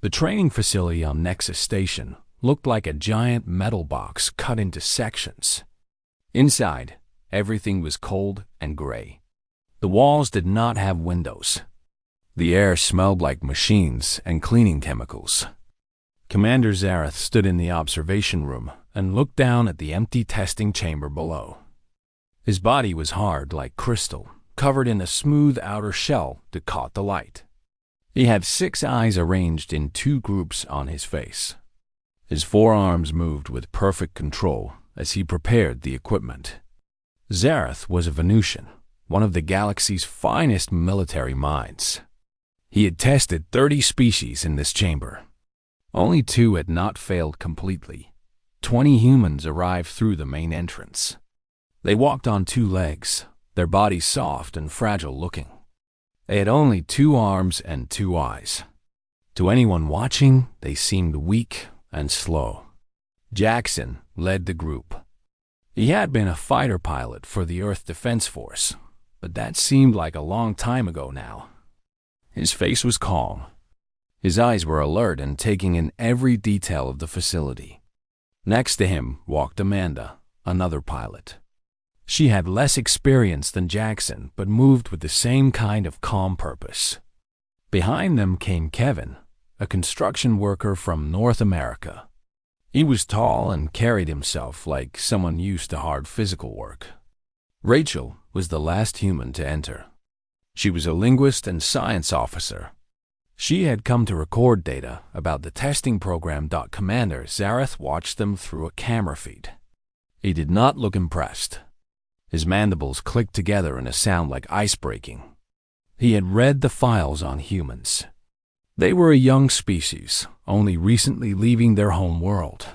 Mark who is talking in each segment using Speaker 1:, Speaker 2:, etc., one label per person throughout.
Speaker 1: The training facility on Nexus Station looked like a giant metal box cut into sections. Inside, everything was cold and gray. The walls did not have windows. The air smelled like machines and cleaning chemicals. Commander Zareth stood in the observation room and looked down at the empty testing chamber below. His body was hard like crystal, covered in a smooth outer shell that caught the light. He had 6 eyes arranged in 2 groups on his face. His forearms moved with perfect control as he prepared the equipment. Zareth was a Venusian, one of the galaxy's finest military minds. He had tested 30 species in this chamber. Only 2 had not failed completely. 20 humans arrived through the main entrance. They walked on 2 legs, their bodies soft and fragile looking. They had only 2 arms and 2 eyes. To anyone watching, they seemed weak and slow. Jackson led the group. He had been a fighter pilot for the Earth Defense Force, but that seemed like a long time ago now. His face was calm. His eyes were alert and taking in every detail of the facility. Next to him walked Amanda, another pilot. She had less experience than Jackson, but moved with the same kind of calm purpose. Behind them came Kevin, a construction worker from North America. He was tall and carried himself like someone used to hard physical work. Rachel was the last human to enter. She was a linguist and science officer. She had come to record data about the testing program. Commander Zareth watched them through a camera feed. He did not look impressed. His mandibles clicked together in a sound like ice breaking. He had read the files on humans. They were a young species, only recently leaving their home world.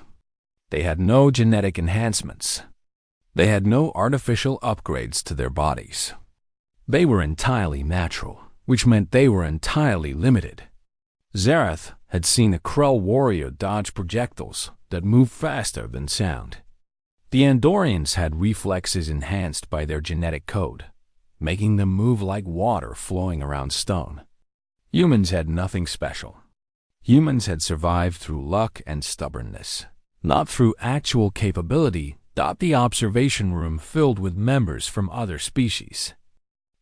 Speaker 1: They had no genetic enhancements. They had no artificial upgrades to their bodies. They were entirely natural, which meant they were entirely limited. Zareth had seen a Krell warrior dodge projectiles that moved faster than sound. The Andorians had reflexes enhanced by their genetic code, making them move like water flowing around stone. Humans had nothing special. Humans had survived through luck and stubbornness, not through actual capability. The observation room filled with members from other species.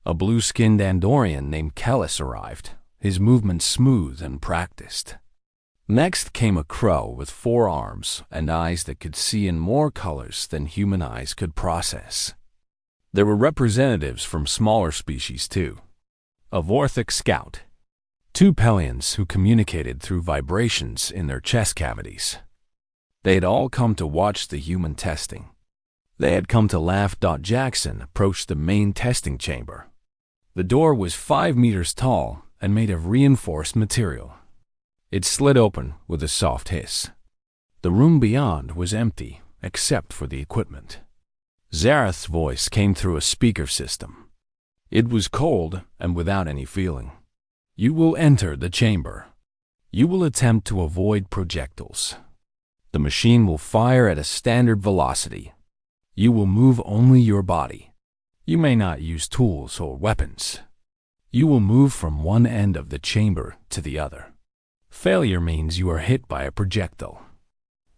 Speaker 1: A blue-skinned Andorian named Kellis arrived, his movements smooth and practiced. Next came a Krell with 4 arms and eyes that could see in more colors than human eyes could process. There were representatives from smaller species too. A Vorthic scout. 2 Pelians who communicated through vibrations in their chest cavities. They had all come to watch the human testing. They had come to laugh. Jackson approached the main testing chamber. The door was 5 meters tall and made of reinforced material. It slid open with a soft hiss. The room beyond was empty, except for the equipment. Zareth's voice came through a speaker system. It was cold and without any feeling. You will enter the chamber. You will attempt to avoid projectiles. The machine will fire at a standard velocity. You will move only your body. You may not use tools or weapons. You will move from one end of the chamber to the other. Failure means you are hit by a projectile.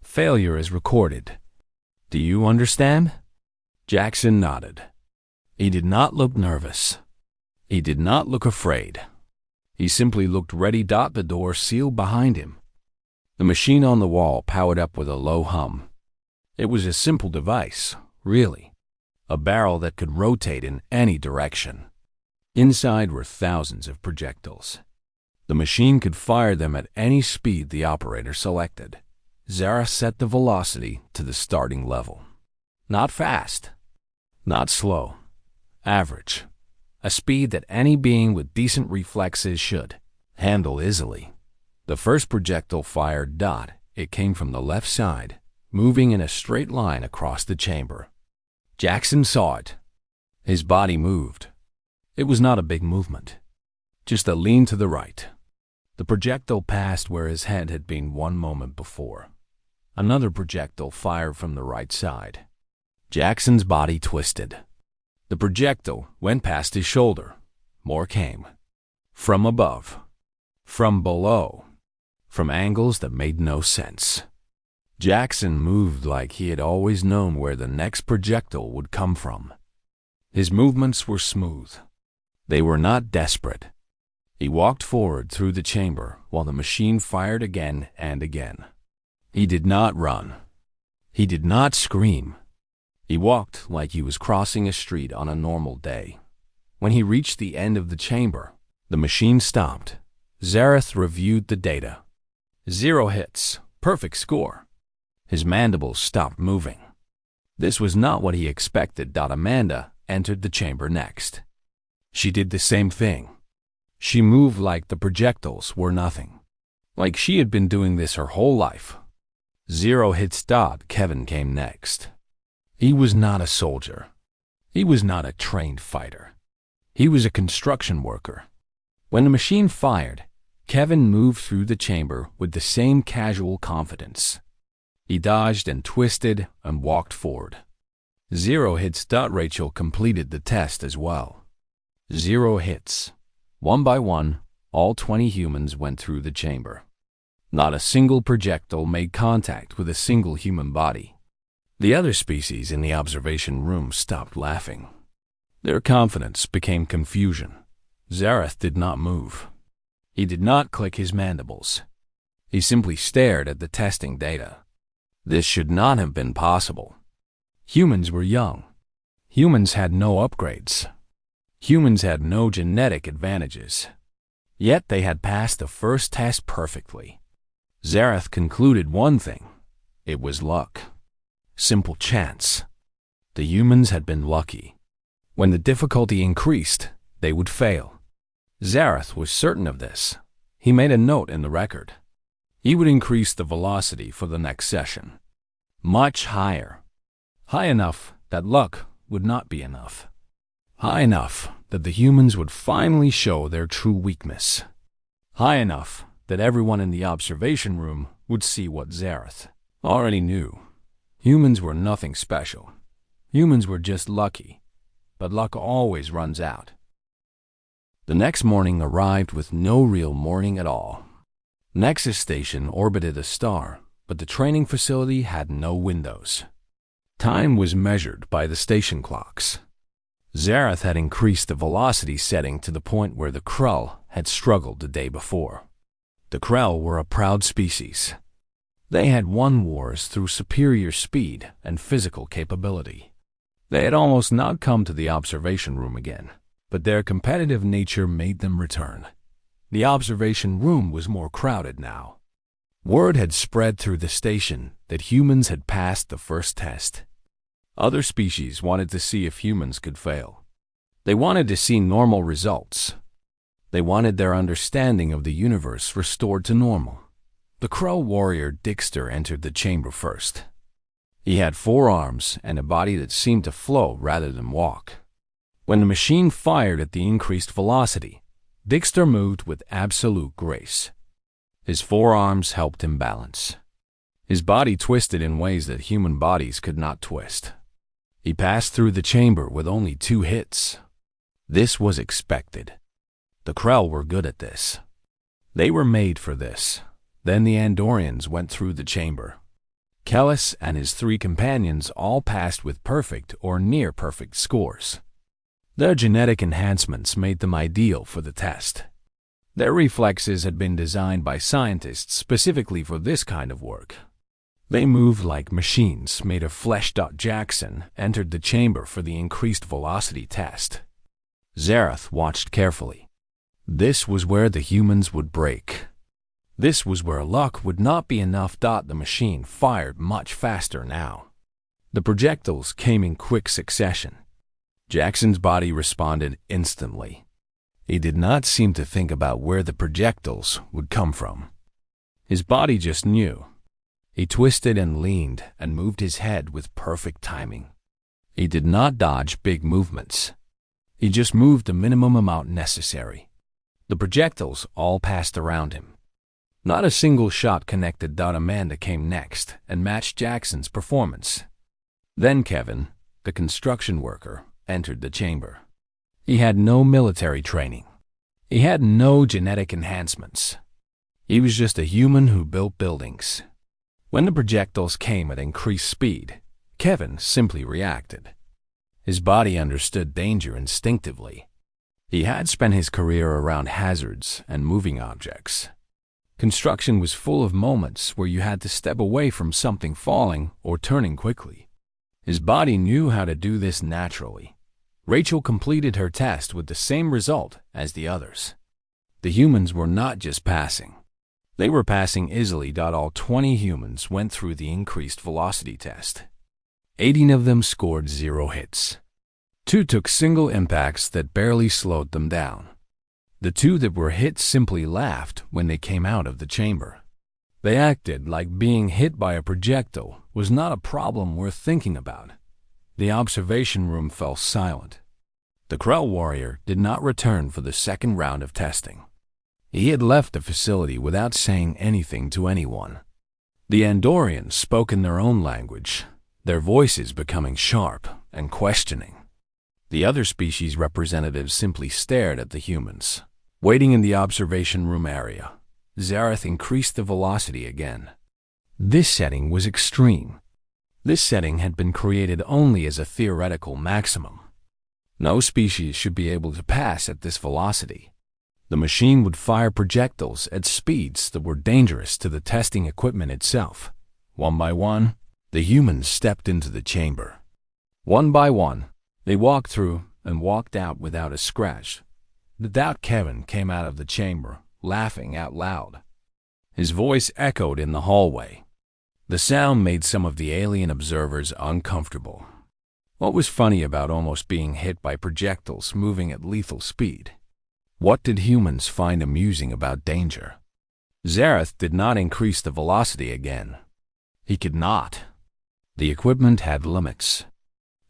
Speaker 1: Failure is recorded. Do you understand? Jackson nodded. He did not look nervous. He did not look afraid. He simply looked ready. The door sealed behind him. The machine on the wall powered up with a low hum. It was a simple device, really. A barrel that could rotate in any direction. Inside were thousands of projectiles. The machine could fire them at any speed the operator selected. Zareth set the velocity to the starting level. Not fast. Not slow. Average. A speed that any being with decent reflexes should handle easily. The first projectile fired. It came from the left side, moving in a straight line across the chamber. Jackson saw it. His body moved. It was not a big movement, just a lean to the right. The projectile passed where his head had been one moment before. Another projectile fired from the right side. Jackson's body twisted. The projectile went past his shoulder. More came. From above. From below. from angles that made no sense. Jackson moved like he had always known where the next projectile would come from. His movements were smooth. They were not desperate. He walked forward through the chamber while the machine fired again and again. He did not run. He did not scream. He walked like he was crossing a street on a normal day. When he reached the end of the chamber, the machine stopped. Zareth reviewed the data. 0 hits. Perfect score. His mandibles stopped moving. This was not what he expected. Amanda entered the chamber next. She did the same thing. She moved like the projectiles were nothing. Like she had been doing this her whole life. 0 hits. Kevin came next. He was not a soldier. He was not a trained fighter. He was a construction worker. When the machine fired, Kevin moved through the chamber with the same casual confidence. He dodged and twisted and walked forward. 0 hits. Rachel completed the test as well. 0 hits. One by one, all 20 humans went through the chamber. Not a single projectile made contact with a single human body. The other species in the observation room stopped laughing. Their confidence became confusion. Zareth did not move. He did not click his mandibles. He simply stared at the testing data. This should not have been possible. Humans were young. Humans had no upgrades. Humans had no genetic advantages. Yet they had passed the first test perfectly. Zareth concluded one thing. It was luck. Simple chance. The humans had been lucky. When the difficulty increased, they would fail. Zareth was certain of this. He made a note in the record. He would increase the velocity for the next session. Much higher. High enough that luck would not be enough. High enough that the humans would finally show their true weakness. High enough that everyone in the observation room would see what Zareth already knew. Humans were nothing special. Humans were just lucky. But luck always runs out. The next morning arrived with no real morning at all. Nexus Station orbited a star, but the training facility had no windows. Time was measured by the station clocks. Zareth had increased the velocity setting to the point where the Krull had struggled the day before. The Krull were a proud species. They had won wars through superior speed and physical capability. They had almost not come to the observation room again, but their competitive nature made them return. The observation room was more crowded now. Word had spread through the station that humans had passed the first test. Other species wanted to see if humans could fail. They wanted to see normal results. They wanted their understanding of the universe restored to normal. The Krull warrior Dixter entered the chamber first. He had 4 arms and a body that seemed to flow rather than walk. When the machine fired at the increased velocity, Dixter moved with absolute grace. His 4 arms helped him balance. His body twisted in ways that human bodies could not twist. He passed through the chamber with only 2 hits. This was expected. The Krull were good at this. They were made for this. Then the Andorians went through the chamber. Kellis and his 3 companions all passed with perfect or near-perfect scores. Their genetic enhancements made them ideal for the test. Their reflexes had been designed by scientists specifically for this kind of work. They moved like machines made of flesh. Jackson entered the chamber for the increased velocity test. Zareth watched carefully. This was where the humans would break. This was where luck would not be enough. The machine fired much faster now. The projectiles came in quick succession. Jackson's body responded instantly. He did not seem to think about where the projectiles would come from. His body just knew. He twisted and leaned and moved his head with perfect timing. He did not dodge big movements. He just moved the minimum amount necessary. The projectiles all passed around him. Not a single shot connected. Amanda came next and matched Jackson's performance. Then Kevin, the construction worker, entered the chamber. He had no military training. He had no genetic enhancements. He was just a human who built buildings. When the projectiles came at increased speed, Kevin simply reacted. His body understood danger instinctively. He had spent his career around hazards and moving objects. Construction was full of moments where you had to step away from something falling or turning quickly. His body knew how to do this naturally. Rachel completed her test with the same result as the others. The humans were not just passing. They were passing easily. All 20 humans went through the increased velocity test. 18 of them scored 0 hits. 2 took single impacts that barely slowed them down. The 2 that were hit simply laughed when they came out of the chamber. They acted like being hit by a projectile was not a problem worth thinking about. The observation room fell silent. The Krell warrior did not return for the second round of testing. He had left the facility without saying anything to anyone. The Andorians spoke in their own language, their voices becoming sharp and questioning. The other species representatives simply stared at the humans. Waiting in the observation room area, Zareth increased the velocity again. This setting was extreme. This setting had been created only as a theoretical maximum. No species should be able to pass at this velocity. The machine would fire projectiles at speeds that were dangerous to the testing equipment itself. One by one, the humans stepped into the chamber. One by one, they walked through and walked out without a scratch. The doubt Kevin came out of the chamber, laughing out loud. His voice echoed in the hallway. The sound made some of the alien observers uncomfortable. What was funny about almost being hit by projectiles moving at lethal speed? What did humans find amusing about danger? Zareth did not increase the velocity again. He could not. The equipment had limits.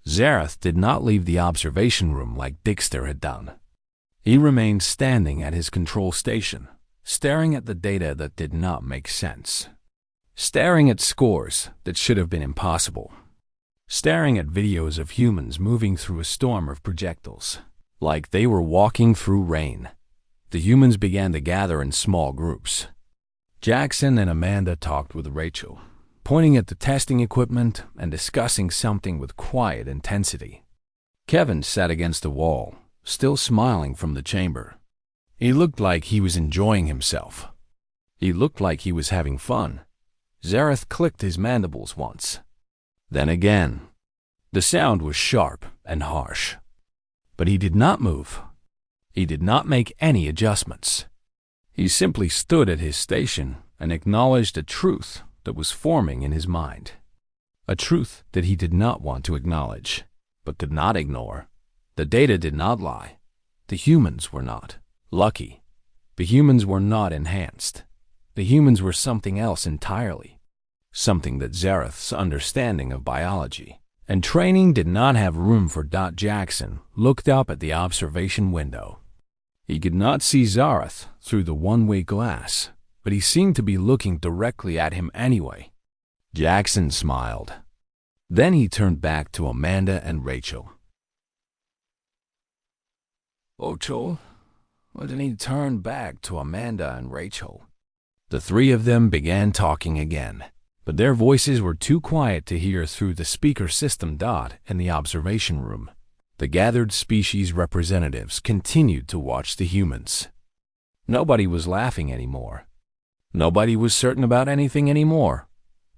Speaker 1: Zareth did not leave the observation room like Dixter had done. He remained standing at his control station, staring at the data that did not make sense. Staring at scores that should have been impossible. Staring at videos of humans moving through a storm of projectiles, like they were walking through rain. The humans began to gather in small groups. Jackson and Amanda talked with Rachel, pointing at the testing equipment and discussing something with quiet intensity. Kevin sat against the wall, still smiling from the chamber. He looked like he was enjoying himself. He looked like he was having fun. Zareth clicked his mandibles once. Then again. The sound was sharp and harsh. But he did not move. He did not make any adjustments. He simply stood at his station and acknowledged a truth that was forming in his mind. A truth that he did not want to acknowledge, but could not ignore. The data did not lie. The humans were not lucky. The humans were not enhanced. The humans were something else entirely. Something that Zareth's understanding of biology and training did not have room for. Jackson looked up at the observation window. He could not see Zareth through the one-way glass, but he seemed to be looking directly at him anyway. Jackson smiled. Then he turned back to Amanda and Rachel. Rachel? Well, then he turned back to Amanda and Rachel. The three of them began talking again, but their voices were too quiet to hear through the speaker system. In the observation room, the gathered species representatives continued to watch the humans. Nobody was laughing anymore. Nobody was certain about anything anymore.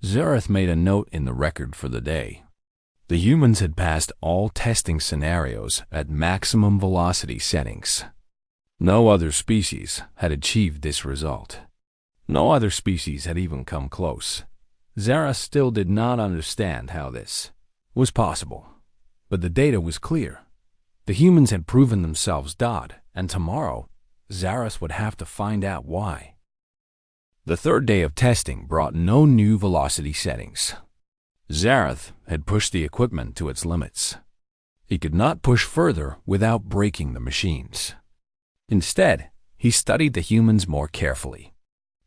Speaker 1: Zareth made a note in the record for the day. The humans had passed all testing scenarios at maximum velocity settings. No other species had achieved this result. No other species had even come close. Zareth still did not understand how this was possible. But the data was clear. The humans had proven themselves. And tomorrow, Zareth would have to find out why. The third day of testing brought no new velocity settings. Zareth had pushed the equipment to its limits. He could not push further without breaking the machines. Instead, he studied the humans more carefully.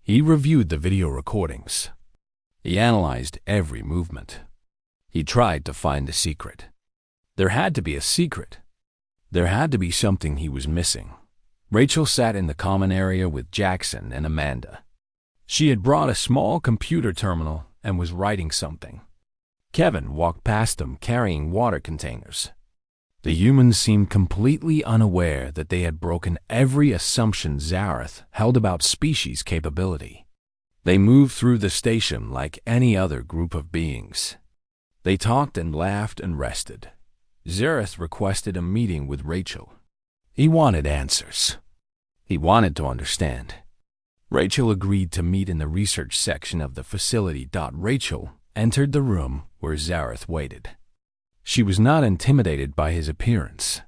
Speaker 1: He reviewed the video recordings. He analyzed every movement. He tried to find the secret. There had to be a secret. There had to be something he was missing. Rachel sat in the common area with Jackson and Amanda. She had brought a small computer terminal and was writing something. Kevin walked past them carrying water containers. The humans seemed completely unaware that they had broken every assumption Zareth held about species capability. They moved through the station like any other group of beings. They talked and laughed and rested. Zareth requested a meeting with Rachel. He wanted answers. He wanted to understand. Rachel agreed to meet in the research section of the facility. Rachel entered the room where Zareth waited. She was not intimidated by his appearance.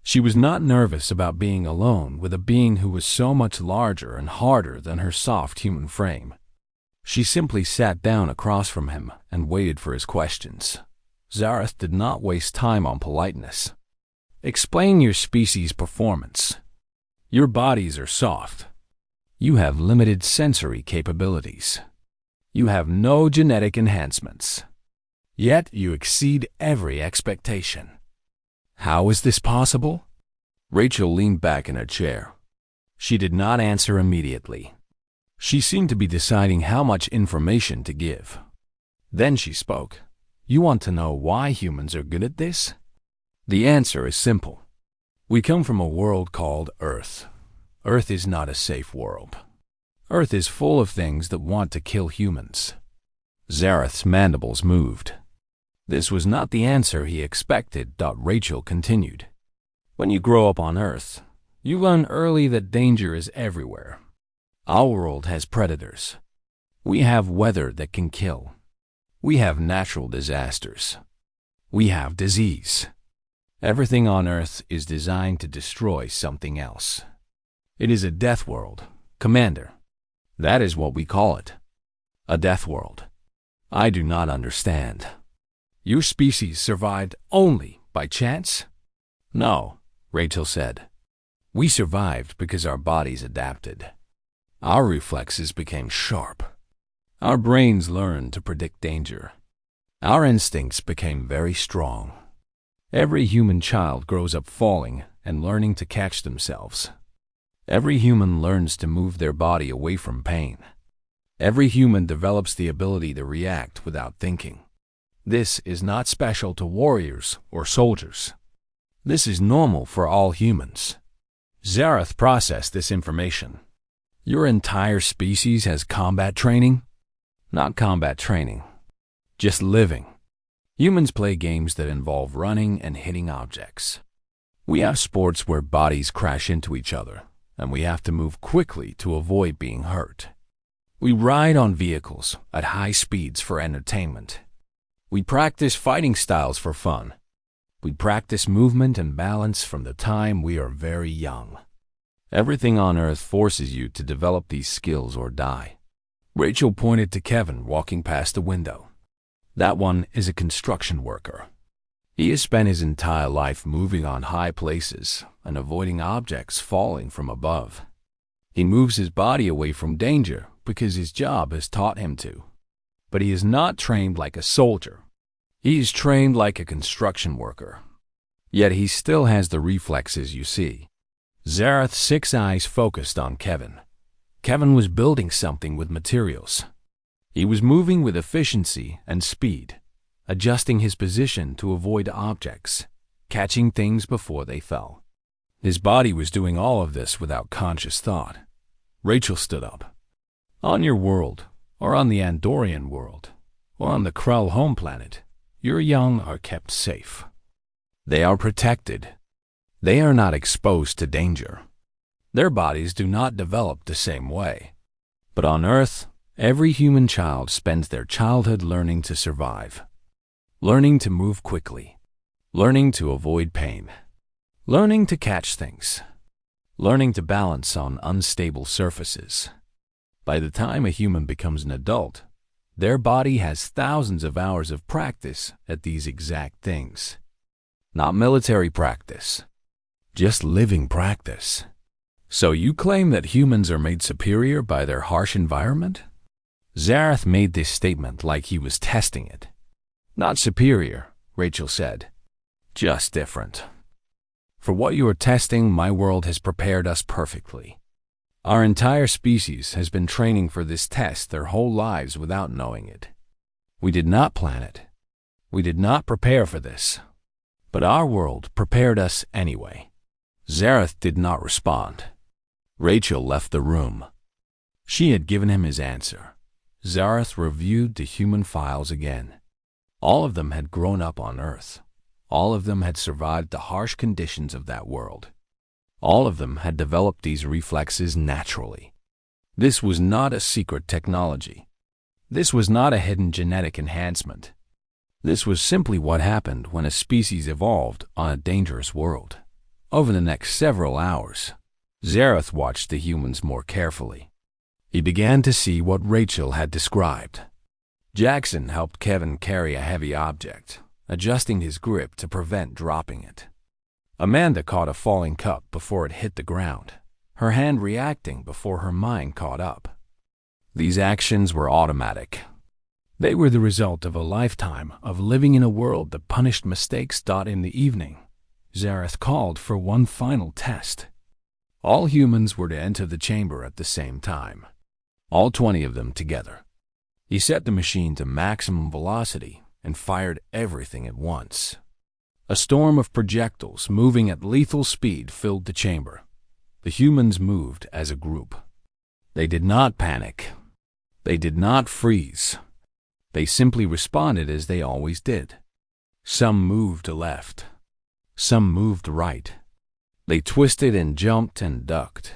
Speaker 1: She was not nervous about being alone with a being who was so much larger and harder than her soft human frame. She simply sat down across from him and waited for his questions. Zareth did not waste time on politeness. Explain your species' performance. Your bodies are soft. You have limited sensory capabilities. You have no genetic enhancements. Yet you exceed every expectation. How is this possible? Rachel leaned back in her chair. She did not answer immediately. She seemed to be deciding how much information to give. Then she spoke. You want to know why humans are good at this? The answer is simple. We come from a world called Earth. Earth is not a safe world. Earth is full of things that want to kill humans. Zareth's mandibles moved. This was not the answer he expected. Rachel continued. When you grow up on Earth, you learn early that danger is everywhere. Our world has predators. We have weather that can kill. We have natural disasters. We have disease. Everything on Earth is designed to destroy something else. It is a death world, Commander. That is what we call it. A death world. I do not understand. Your species survived only by chance? No, Rachel said. We survived because our bodies adapted. Our reflexes became sharp. Our brains learned to predict danger. Our instincts became very strong. Every human child grows up falling and learning to catch themselves. Every human learns to move their body away from pain. Every human develops the ability to react without thinking. This is not special to warriors or soldiers. This is normal for all humans. Zareth processed this information. Your entire species has combat training? Not combat training. Just living. Humans play games that involve running and hitting objects. We have sports where bodies crash into each other, and we have to move quickly to avoid being hurt. We ride on vehicles at high speeds for entertainment. We practice fighting styles for fun. We practice movement and balance from the time we are very young. Everything on Earth forces you to develop these skills or die. Rachel pointed to Kevin walking past the window. That one is a construction worker. He has spent his entire life moving on high places and avoiding objects falling from above. He moves his body away from danger because his job has taught him to. But he is not trained like a soldier. He is trained like a construction worker. Yet he still has the reflexes you see. Zareth's 6 eyes focused on Kevin. Kevin was building something with materials. He was moving with efficiency and speed, adjusting his position to avoid objects, catching things before they fell. His body was doing all of this without conscious thought. Rachel stood up. On your world, or on the Andorian world, or on the Krell home planet, your young are kept safe. They are protected. They are not exposed to danger. Their bodies do not develop the same way. But on Earth, every human child spends their childhood learning to survive, learning to move quickly, learning to avoid pain, learning to catch things, learning to balance on unstable surfaces. By the time a human becomes an adult, their body has thousands of hours of practice at these exact things. Not military practice, just living practice. So you claim that humans are made superior by their harsh environment? Zareth made this statement like he was testing it. Not superior, Rachel said. Just different. For what you are testing, my world has prepared us perfectly. Our entire species has been training for this test their whole lives without knowing it. We did not plan it. We did not prepare for this. But our world prepared us anyway. Zareth did not respond. Rachel left the room. She had given him his answer. Zareth reviewed the human files again. All of them had grown up on Earth. All of them had survived the harsh conditions of that world. All of them had developed these reflexes naturally. This was not a secret technology. This was not a hidden genetic enhancement. This was simply what happened when a species evolved on a dangerous world. Over the next several hours, Zareth watched the humans more carefully. He began to see what Rachel had described. Jackson helped Kevin carry a heavy object, adjusting his grip to prevent dropping it. Amanda caught a falling cup before it hit the ground, her hand reacting before her mind caught up. These actions were automatic. They were the result of a lifetime of living in a world that punished mistakes. In the evening, Zareth called for one final test. All humans were to enter the chamber at the same time. All 20 of them together. He set the machine to maximum velocity and fired everything at once. A storm of projectiles moving at lethal speed filled the chamber. The humans moved as a group. They did not panic. They did not freeze. They simply responded as they always did. Some moved left. Some moved right. They twisted and jumped and ducked.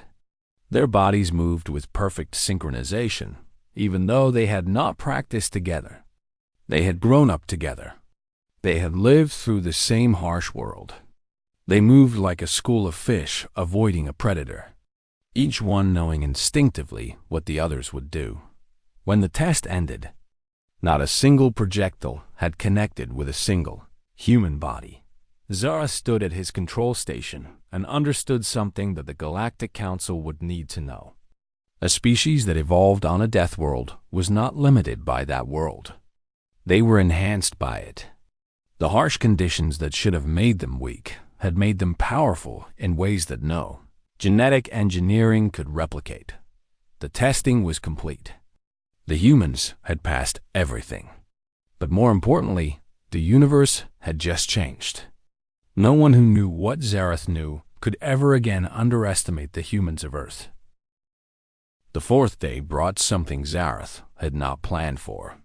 Speaker 1: Their bodies moved with perfect synchronization, even though they had not practiced together. They had grown up together. They had lived through the same harsh world. They moved like a school of fish avoiding a predator, each one knowing instinctively what the others would do. When the test ended, not a single projectile had connected with a single human body. Zareth stood at his control station and understood something that the Galactic Council would need to know. A species that evolved on a death world was not limited by that world. They were enhanced by it. The harsh conditions that should have made them weak had made them powerful in ways that no genetic engineering could replicate. The testing was complete. The humans had passed everything. But more importantly, the universe had just changed. No one who knew what Zareth knew could ever again underestimate the humans of Earth. The fourth day brought something Zareth had not planned for.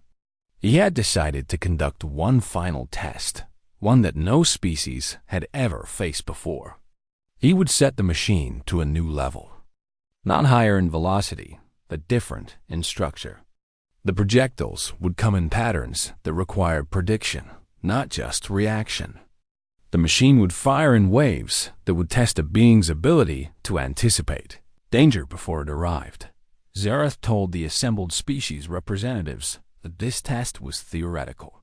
Speaker 1: He had decided to conduct one final test, one that no species had ever faced before. He would set the machine to a new level. Not higher in velocity, but different in structure. The projectiles would come in patterns that required prediction, not just reaction. The machine would fire in waves that would test a being's ability to anticipate danger before it arrived. Zareth told the assembled species representatives that this test was theoretical.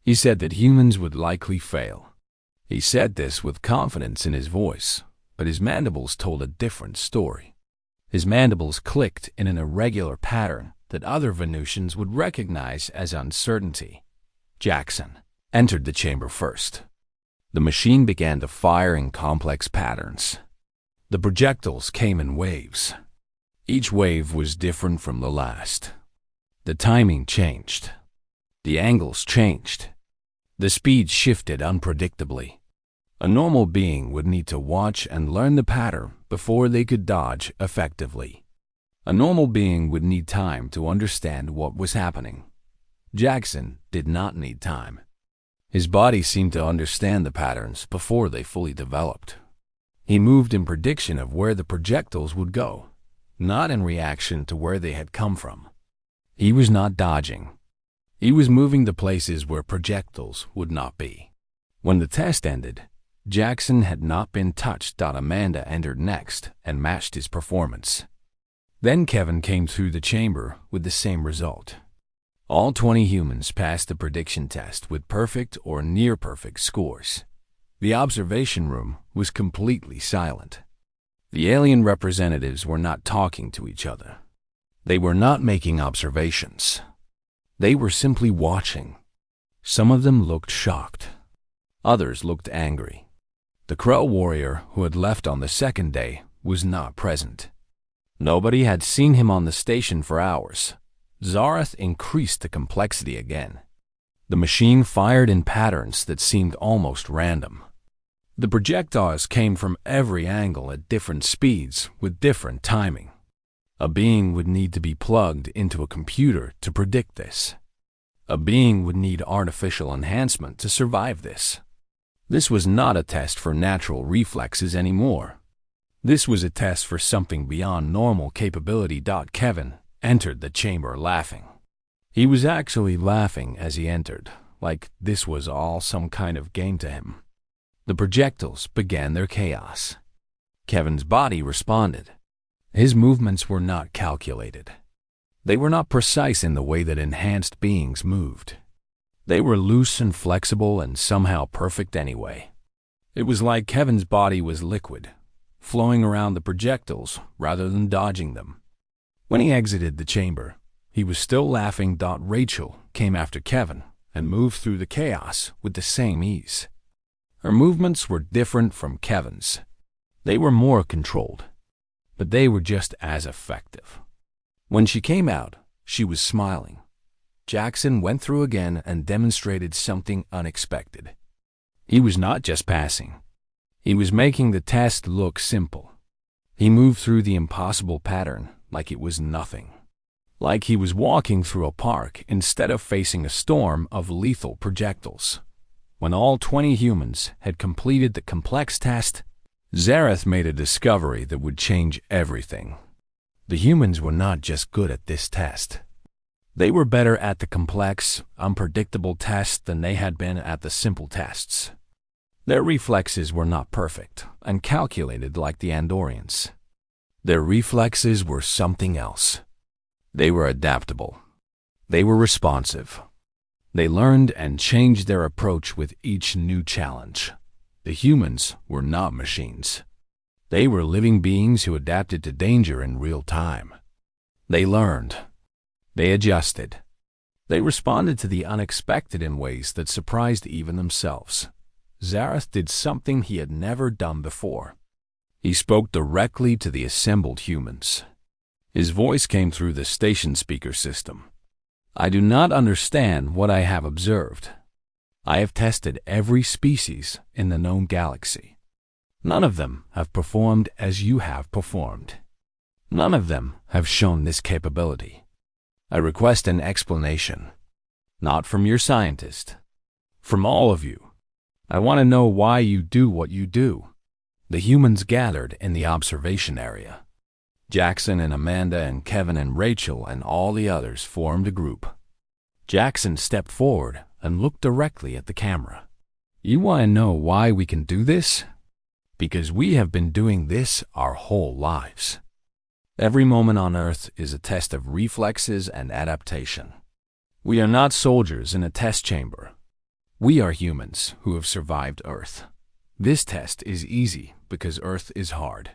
Speaker 1: He said that humans would likely fail. He said this with confidence in his voice, but his mandibles told a different story. His mandibles clicked in an irregular pattern that other Venusians would recognize as uncertainty. Jackson entered the chamber first. The machine began to fire in complex patterns. The projectiles came in waves. Each wave was different from the last. The timing changed. The angles changed. The speed shifted unpredictably. A normal being would need to watch and learn the pattern before they could dodge effectively. A normal being would need time to understand what was happening. Jackson did not need time. His body seemed to understand the patterns before they fully developed. He moved in prediction of where the projectiles would go, not in reaction to where they had come from. He was not dodging. He was moving to places where projectiles would not be. When the test ended, Jackson had not been touched. Amanda entered next and matched his performance. Then Kevin came through the chamber with the same result. All 20 humans passed the prediction test with perfect or near-perfect scores. The observation room was completely silent. The alien representatives were not talking to each other. They were not making observations. They were simply watching. Some of them looked shocked. Others looked angry. The Crow warrior who had left on the second day was not present. Nobody had seen him on the station for hours. Zareth increased the complexity again. The machine fired in patterns that seemed almost random. The projectiles came from every angle at different speeds with different timing. A being would need to be plugged into a computer to predict this. A being would need artificial enhancement to survive this. This was not a test for natural reflexes anymore. This was a test for something beyond normal capability. Kevin entered the chamber laughing. He was actually laughing as he entered, like this was all some kind of game to him. The projectiles began their chaos. Kevin's body responded. His movements were not calculated. They were not precise in the way that enhanced beings moved. They were loose and flexible and somehow perfect anyway. It was like Kevin's body was liquid, flowing around the projectiles rather than dodging them. When he exited the chamber, he was still laughing. Rachel came after Kevin and moved through the chaos with the same ease. Her movements were different from Kevin's. They were more controlled, but they were just as effective. When she came out, she was smiling. Jackson went through again and demonstrated something unexpected. He was not just passing. He was making the test look simple. He moved through the impossible pattern like it was nothing. Like he was walking through a park instead of facing a storm of lethal projectiles. When all 20 humans had completed the complex test, Zareth made a discovery that would change everything. The humans were not just good at this test. They were better at the complex, unpredictable tests than they had been at the simple tests. Their reflexes were not perfect and calculated like the Andorians. Their reflexes were something else. They were adaptable. They were responsive. They learned and changed their approach with each new challenge. The humans were not machines. They were living beings who adapted to danger in real time. They learned. They adjusted. They responded to the unexpected in ways that surprised even themselves. Zareth did something he had never done before. He spoke directly to the assembled humans. His voice came through the station speaker system. I do not understand what I have observed. I have tested every species in the known galaxy. None of them have performed as you have performed. None of them have shown this capability. I request an explanation, not from your scientist, from all of you. I want to know why you do what you do. The humans gathered in the observation area. Jackson and Amanda and Kevin and Rachel and all the others formed a group. Jackson stepped forward and looked directly at the camera. You want to know why we can do this? Because we have been doing this our whole lives. Every moment on Earth is a test of reflexes and adaptation. We are not soldiers in a test chamber. We are humans who have survived Earth. This test is easy because Earth is hard.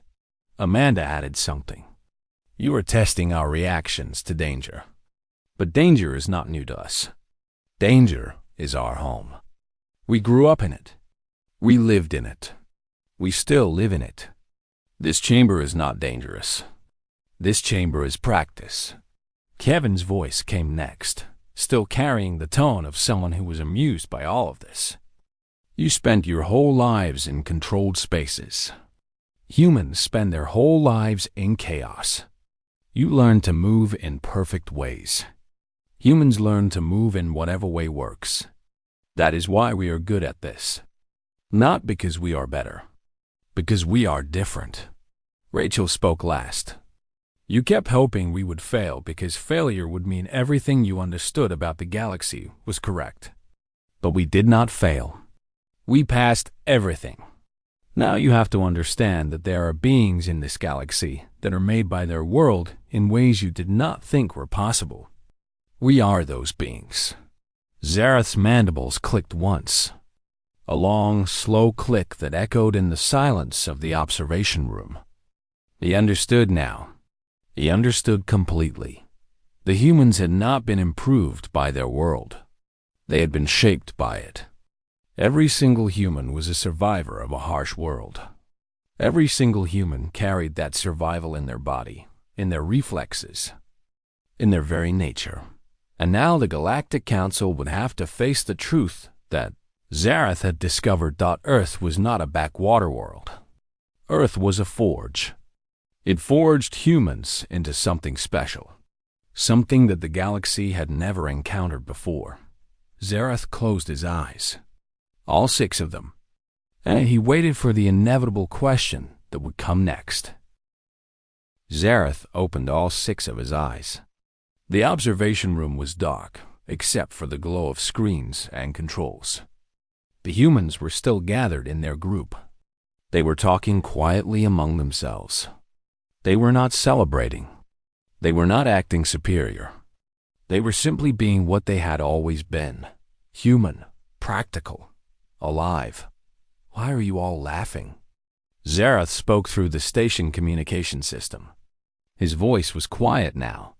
Speaker 1: Amanda added something. You are testing our reactions to danger. But danger is not new to us. Danger is our home. We grew up in it. We lived in it. We still live in it. This chamber is not dangerous. This chamber is practice. Kevin's voice came next, still carrying the tone of someone who was amused by all of this. You spent your whole lives in controlled spaces. Humans spend their whole lives in chaos. You learn to move in perfect ways. Humans learn to move in whatever way works. That is why we are good at this. Not because we are better. Because we are different. Rachel spoke last. You kept hoping we would fail because failure would mean everything you understood about the galaxy was correct. But we did not fail. We passed everything. Now you have to understand that there are beings in this galaxy that are made by their world in ways you did not think were possible. We are those beings. Zareth's mandibles clicked once. A long, slow click that echoed in the silence of the observation room. He understood now. He understood completely. The humans had not been improved by their world. They had been shaped by it. Every single human was a survivor of a harsh world. Every single human carried that survival in their body, in their reflexes, in their very nature. And now the Galactic Council would have to face the truth that Zareth had discovered that Earth was not a backwater world. Earth was a forge. It forged humans into something special, something that the galaxy had never encountered before. Zareth closed his eyes, all 6 of them, and he waited for the inevitable question that would come next. Zareth opened all 6 of his eyes. The observation room was dark, except for the glow of screens and controls. The humans were still gathered in their group. They were talking quietly among themselves. They were not celebrating. They were not acting superior. They were simply being what they had always been: human, practical, alive. Why are you all laughing? Zareth spoke through the station communication system. His voice was quiet now.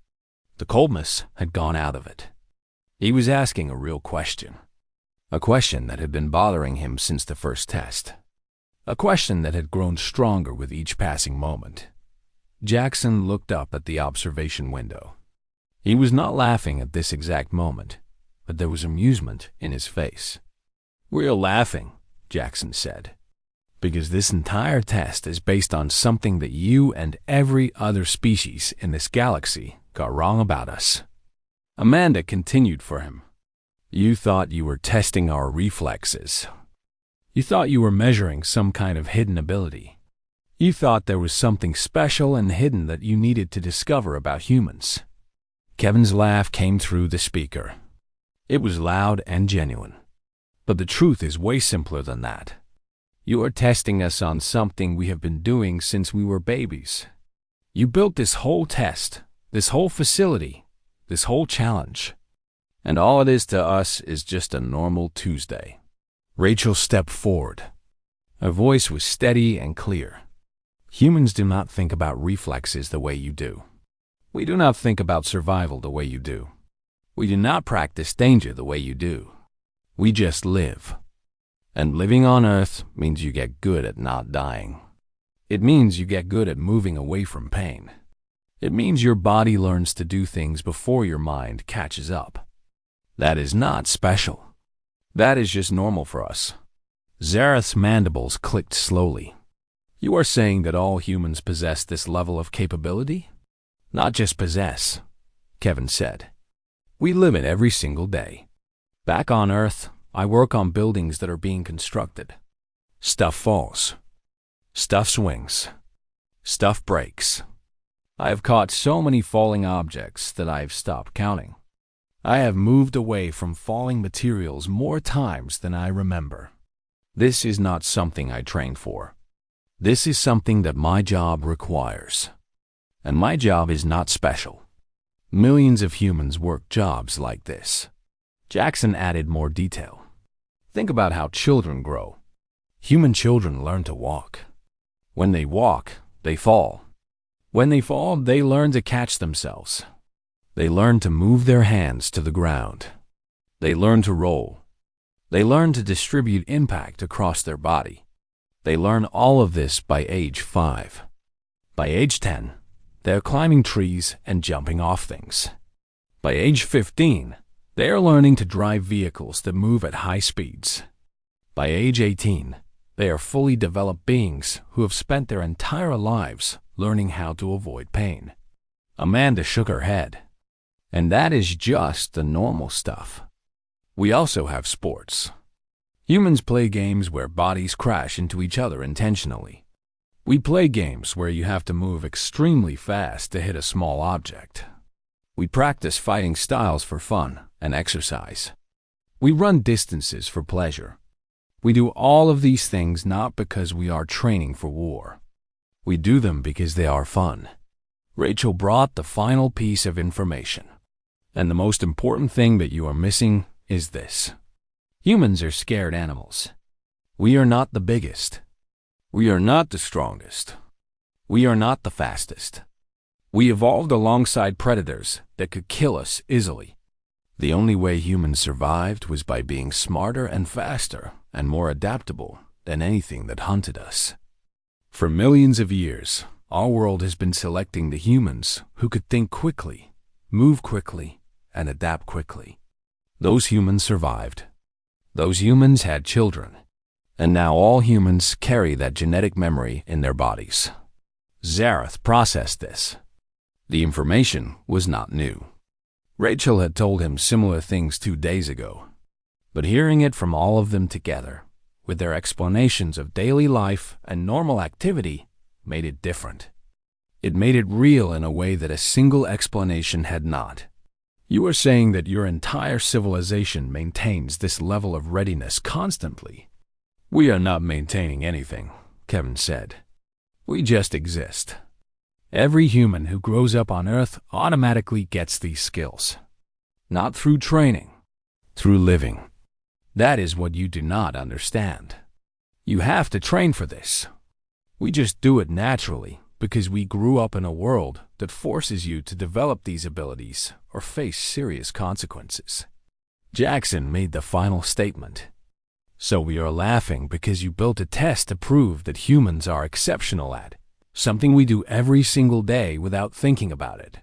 Speaker 1: The coldness had gone out of it. He was asking a real question. A question that had been bothering him since the first test. A question that had grown stronger with each passing moment. Jackson looked up at the observation window. He was not laughing at this exact moment, but there was amusement in his face. "We're laughing," Jackson said, "because this entire test is based on something that you and every other species in this galaxy got wrong about us." Amanda continued for him. "You thought you were testing our reflexes. You thought you were measuring some kind of hidden ability. You thought there was something special and hidden that you needed to discover about humans." Kevin's laugh came through the speaker. It was loud and genuine. "But the truth is way simpler than that. You are testing us on something we have been doing since we were babies. You built this whole test, this whole facility, this whole challenge. And all it is to us is just a normal Tuesday." Rachel stepped forward. Her voice was steady and clear. "Humans do not think about reflexes the way you do. We do not think about survival the way you do. We do not practice danger the way you do. We just live. And living on Earth means you get good at not dying. It means you get good at moving away from pain. It means your body learns to do things before your mind catches up. That is not special. That is just normal for us." Zareth's mandibles clicked slowly. "You are saying that all humans possess this level of capability?" "Not just possess," Kevin said. "We live it every single day. Back on Earth, I work on buildings that are being constructed. Stuff falls. Stuff swings. Stuff breaks. I have caught so many falling objects that I have stopped counting. I have moved away from falling materials more times than I remember. This is not something I trained for. This is something that my job requires. And my job is not special. Millions of humans work jobs like this." Jackson added more detail. "Think about how children grow. Human children learn to walk. When they walk, they fall. When they fall, they learn to catch themselves. They learn to move their hands to the ground. They learn to roll. They learn to distribute impact across their body. They learn all of this by age 5. By age 10, they're climbing trees and jumping off things. By age 15, they are learning to drive vehicles that move at high speeds. By age 18, they are fully developed beings who have spent their entire lives learning how to avoid pain." Amanda shook her head. "And that is just the normal stuff. We also have sports. Humans play games where bodies crash into each other intentionally. We play games where you have to move extremely fast to hit a small object. We practice fighting styles for fun and exercise. We run distances for pleasure. We do all of these things not because we are training for war. We do them because they are fun." Rachel brought the final piece of information. "And the most important thing that you are missing is this. Humans are scared animals. We are not the biggest. We are not the strongest. We are not the fastest. We evolved alongside predators that could kill us easily. The only way humans survived was by being smarter and faster and more adaptable than anything that hunted us. For millions of years, Our world has been selecting the humans who could think quickly, move quickly, and adapt quickly. Those humans survived. Those humans had children. And now all humans carry that genetic memory in their bodies. Zareth processed this. The information was not new. Rachel had told him similar things 2 days ago. But hearing it from all of them together, with their explanations of daily life and normal activity, made it different. It made it real in a way that a single explanation had not. You are saying that your entire civilization maintains this level of readiness constantly. We are not maintaining anything, Kevin said. We just exist. Every human who grows up on Earth automatically gets these skills. Not through training, through living. That is what you do not understand. You have to train for this. We just do it naturally because we grew up in a world that forces you to develop these abilities or face serious consequences. Jackson made the final statement. So we are laughing because you built a test to prove that humans are exceptional at something we do every single day without thinking about it.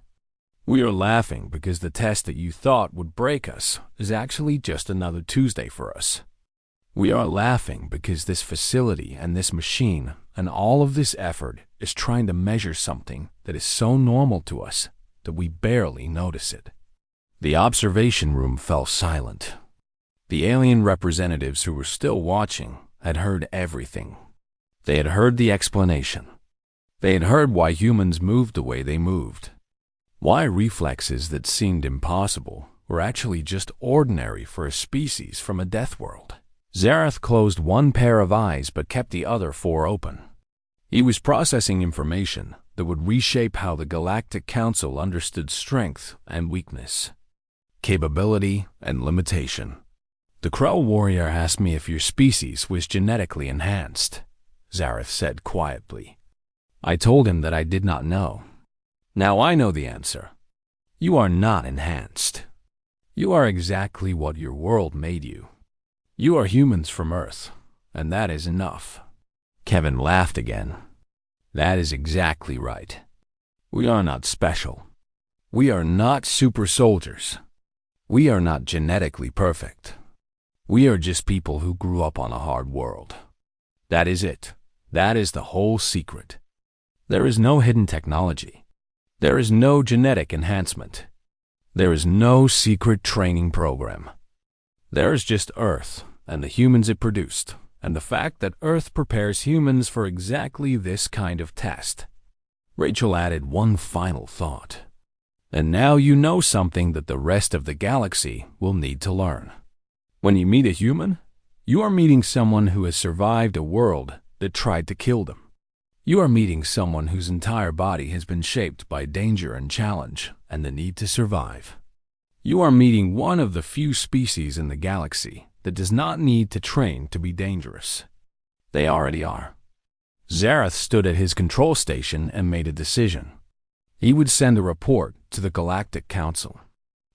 Speaker 1: We are laughing because the test that you thought would break us is actually just another Tuesday for us. We are laughing because this facility and this machine and all of this effort is trying to measure something that is so normal to us that we barely notice it. The observation room fell silent. The alien representatives who were still watching had heard everything. They had heard the explanation. They had heard why humans moved the way they moved. Why reflexes that seemed impossible were actually just ordinary for a species from a death world. Zareth closed one pair of eyes but kept the other 4 open. He was processing information that would reshape how the Galactic Council understood strength and weakness, capability and limitation. The Crow warrior asked me if your species was genetically enhanced, Zareth said quietly. I told him that I did not know. Now I know the answer. You are not enhanced. You are exactly what your world made you. You are humans from Earth, and that is enough. Kevin laughed again. That is exactly right. We are not special. We are not super soldiers. We are not genetically perfect. We are just people who grew up on a hard world. That is it. That is the whole secret. There is no hidden technology. There is no genetic enhancement. There is no secret training program. There is just Earth and the humans it produced, and the fact that Earth prepares humans for exactly this kind of test. Rachel added one final thought. And now you know something that the rest of the galaxy will need to learn. When you meet a human, you are meeting someone who has survived a world that tried to kill them. You are meeting someone whose entire body has been shaped by danger and challenge and the need to survive. You are meeting one of the few species in the galaxy that does not need to train to be dangerous. They already are. Zareth stood at his control station and made a decision. He would send a report to the Galactic Council.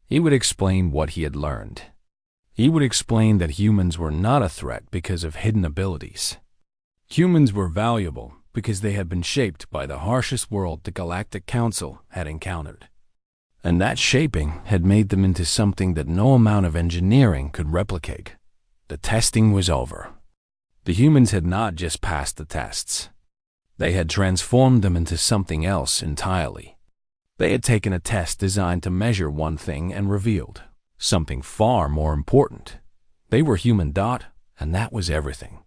Speaker 1: He would explain what he had learned. He would explain that humans were not a threat because of hidden abilities. Humans were valuable because they had been shaped by the harshest world the Galactic Council had encountered. And that shaping had made them into something that no amount of engineering could replicate. The testing was over. The humans had not just passed the tests. They had transformed them into something else entirely. They had taken a test designed to measure one thing and revealed something far more important. They were human, and that was everything.